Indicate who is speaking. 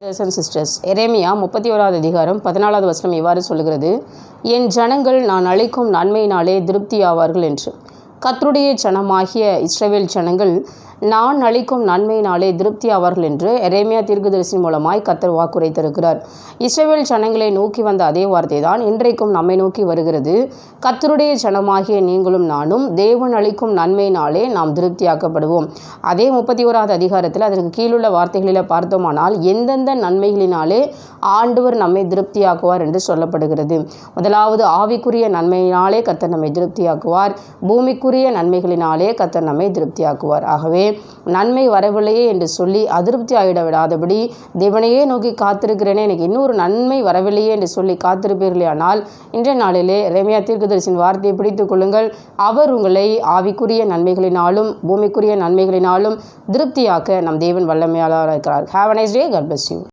Speaker 1: Brothers and sisters, எரேமியா 31வது அதிகாரம் 14வது வசனம் இவ்வாறு சொல்கிறது, என் ஜனங்கள் நான் அளிக்கும் நன்மையினாலே திருப்தியாவார்கள் என்று. கர்த்தருடைய ஜனமாகிய இஸ்ரவேல் ஜனங்கள் நான் அளிக்கும் நன்மையினாலே திருப்தி ஆவார்கள் என்று எரேமியா தீர்க்கதரிசி மூலமாய் கர்த்தர் வாக்குரைத்திருக்கிறார். இஸ்ரவேல் ஜனங்களை நோக்கி வந்த அதே வார்த்தை தான் இன்றைக்கும் நம்மை நோக்கி வருகிறது. கர்த்தருடைய ஜனமாகிய நீங்களும் நானும் தேவன் அளிக்கும் நன்மையினாலே நாம் திருப்தியாக்கப்படுவோம். அதே 31வது அதிகாரத்தில் அதற்கு கீழுள்ள வார்த்தைகளில் பார்த்தோமானால் எந்தெந்த நன்மைகளினாலே ஆண்டவர் நம்மை திருப்தியாக்குவார் என்று சொல்லப்படுகிறது. முதலாவது ஆவிக்குரிய நன்மையினாலே கர்த்தர் நம்மை திருப்தியாக்குவார். பூமிக்குரிய நன்மைகளினாலே கர்த்தர் நம்மை திருப்தியாக்குவார். ஆகவே நன்மை வரவில்லையே என்று சொல்லி அதிருப்தி ஆகிட விடாதபடி தேவனையே நோக்கி காத்திருக்கிறேனே, எனக்கு இன்னொரு நன்மை வரவில்லையே என்று சொல்லி காத்திருப்பீர்களே ஆனால் இன்றைய நாளிலே எரேமியா தீர்க்கதரிசியின் வார்த்தையை பிடித்துக் கொள்ளுங்கள். அவர் உங்களை ஆவிக்குரிய நன்மைகளினாலும் பூமிக்குரிய நன்மைகளினாலும் திருப்தியாக்க நம் தேவன் வல்லமையாளராக இருக்கிறார். Have a nice day. God bless you.